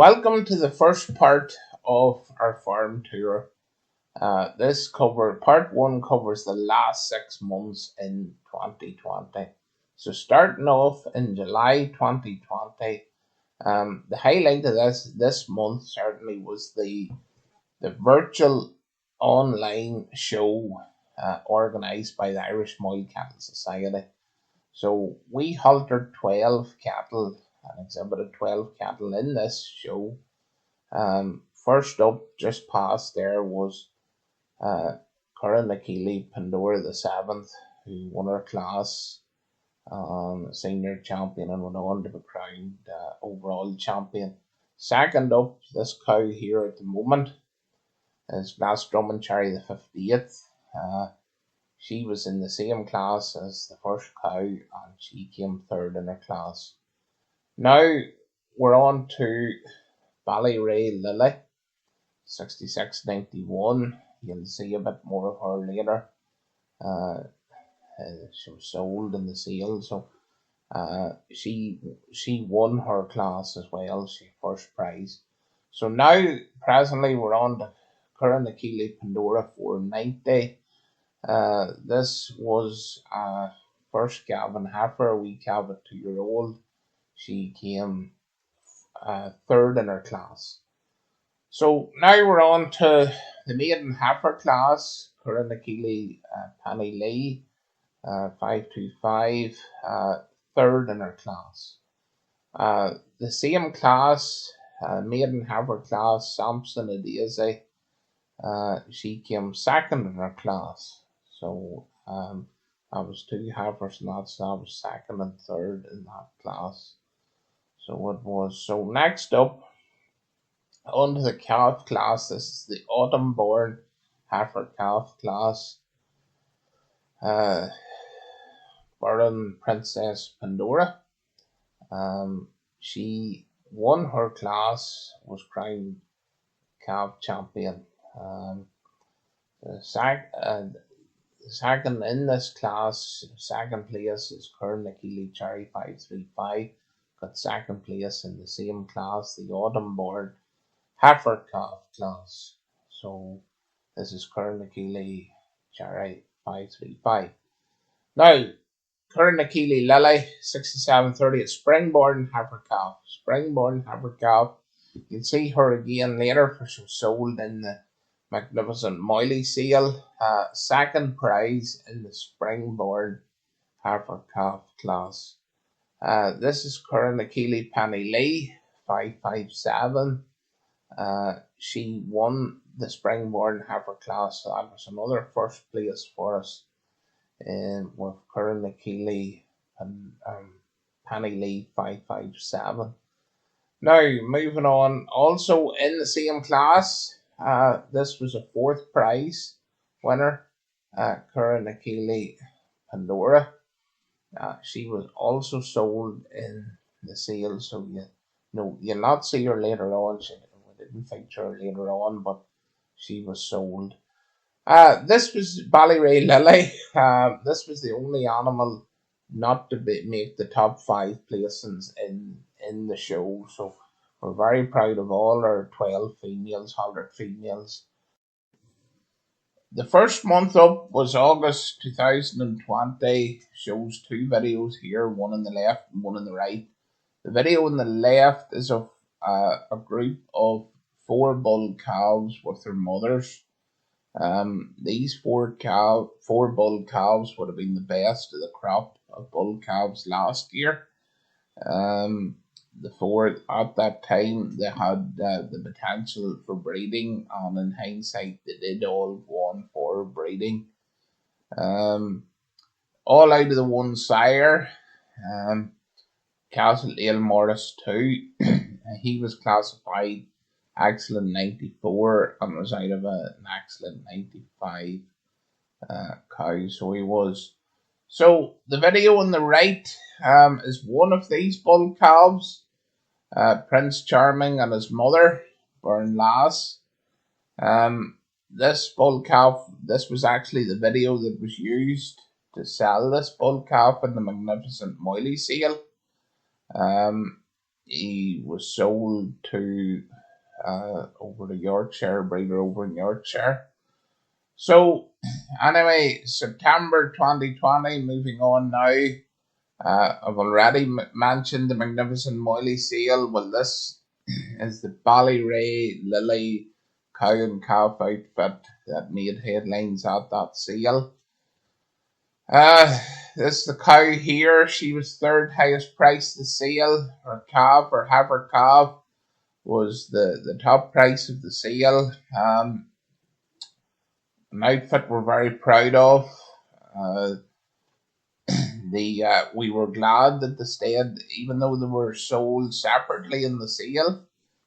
Welcome to the first part of our farm tour. Part one covers the last 6 months in 2020. So starting off in July 2020, the highlight of this month certainly was the virtual online show organised by the Irish Moil Cattle Society. So we haltered 12 cattle and exhibited 12 cattle in this show. First up, just past there, was uh, Curran McKeely Pandora the seventh, who won her class, senior champion, and went on to be crowned overall champion. Second up, this cow here at the moment is Glasdrumman Cherry the 58th. She was in the same class as the first cow, and she came third in her class. Now we're on to Ballyray Lily, 66.91. You'll see a bit more of her later. Uh, she was sold in the sale, so she won her class as well. She first prize. So now presently we're on to Curran Akili Pandora 490. This was first Gavin Heifer, a wee calf at 2-year-old. She came third in her class. So now we're on to the maiden heifer class. Curran Akili Penny Lee, 525, third in her class. The same class, maiden heifer class, Sampson Adaisy, she came second in her class. So I was two heifers in that, so I was second and third in that class. So it was. So next up, onto the calf class. This is the autumn born heifer calf class. Burren Princess Pandora. She won her class, was crowned calf champion. The second in this class, second place is Curran Akili Cherry 535. Got second place in the same class, the autumn born heifer calf class. So this is Curran Akili Cherry 535. Now, Curran Akili Lily 6730 at Springborn heifer calf. Springborn heifer calf. You'll see her again later for she was sold in the Magnificent Moily sale. Second prize in the Springborn heifer calf class. This is Curran Akili Penny Lee 557. She won the Springborn heifer class, so that was another first place for us with Curran Akili and Penny Lee 557. Now, moving on, also in the same class, this was a fourth prize winner, Curran Akili Pandora. She was also sold in the sale, so you'll not see her later on. We didn't feature her later on, but she was sold. This was Ballyray Lily. This was the only animal not to make the top 5 placings in the show. So we're very proud of all our 12 females, 100 females. The first month up was August 2020. Shows 2 videos here, one on the left and one on the right. The video on the left is of a group of 4 bull calves with their mothers. These four bull calves would have been the best of the crop of bull calves last year. The four at that time they had the potential for breeding, and in hindsight they did all go on for breeding. All out of the one sire, Castledale Morris 2. He was classified excellent 94 and was out of an excellent 95 cow, so he was. So the video on the right is one of these bull calves, Prince Charming and his mother, Burn Lass. This bull calf, this was actually the video that was used to sell this bull calf in the Magnificent Moily sale. he was sold to over to Yorkshire, breeder over in Yorkshire. So anyway, September 2020, moving on now. I've already mentioned the magnificent Moily sale. Well, this is the Ballyray Lily cow and calf outfit that made headlines at that sale. This is the cow here. She was third highest price the sale. Her calf, her heifer calf, was the top price of the sale. An outfit we're very proud of. Uh, we were glad that they stayed, even though they were sold separately in the sale,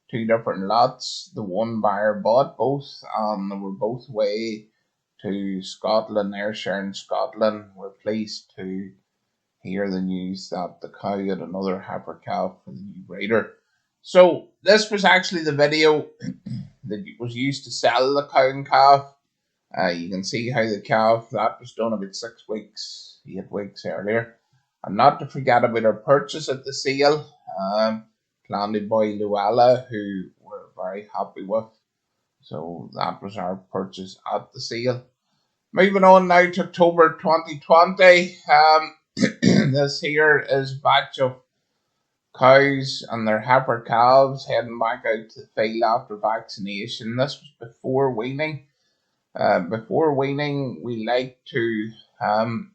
two different lots. The one buyer bought both, and they were both away to Scotland, Ayrshire in Scotland. We're pleased to hear the news that the cow had another heifer calf for the new breeder. So this was actually the video that was used to sell the cow and calf. You can see how the calf, that was done about 6 weeks, 8 weeks earlier. And not to forget about our purchase at the sale, Planted Boy Luella, who we're very happy with. So that was our purchase at the sale. Moving on now to October 2020. This here is a batch of cows and their heifer calves heading back out to the field after vaccination. This was before weaning. Before weaning, we like to have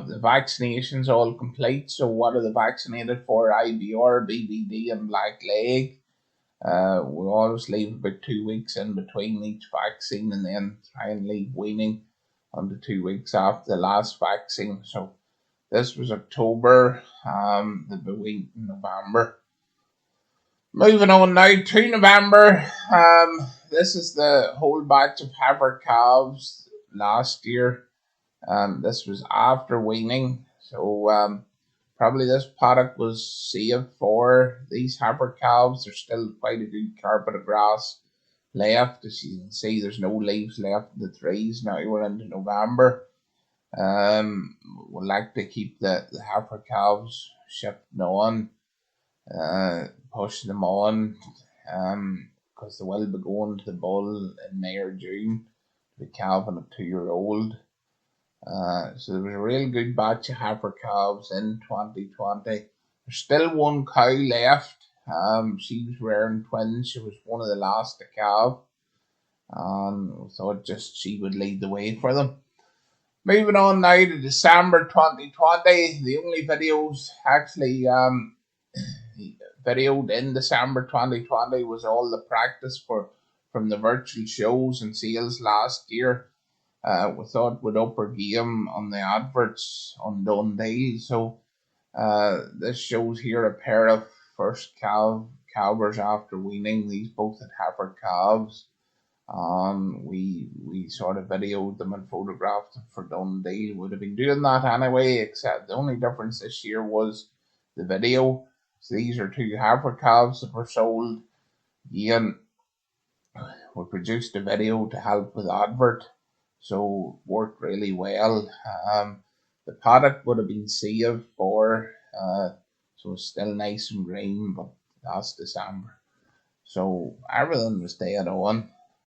the vaccinations all complete. So what are they vaccinated for? IBR, BBD and blackleg. We always leave about 2 weeks in between each vaccine and then try and leave weaning on the 2 weeks after the last vaccine. So this was October, they'll be weaned in November. Moving on now to November. This is the whole batch of heifer calves last year. This was after weaning, so probably this paddock was saved for these heifer calves. There's still quite a good carpet of grass left. As you can see, there's no leaves left in the trees. Now we're into November. We'd like to keep the heifer calves shifting on, pushing them on, because they will be going to the bull in May or June, the calf and a 2-year-old. So there was a real good batch of heifer calves in 2020. There's still one cow left. She was rearing twins. She was one of the last to calve. We thought just she would lead the way for them. Moving on now to December 2020. The only videos actually videoed in December 2020 was all the practice from the virtual shows and sales last year. We thought we'd up our game on the adverts on Dundee. So this shows here a pair of first calvers after weaning. These both had heifer calves. We sort of videoed them and photographed them for Dundee. Would have been doing that anyway, except the only difference this year was the video. So these are two heifer calves that were sold. Again, we produced a video to help with advert, so worked really well. The paddock would have been saved for, so it's still nice and green, but that's December. So everything was dead on.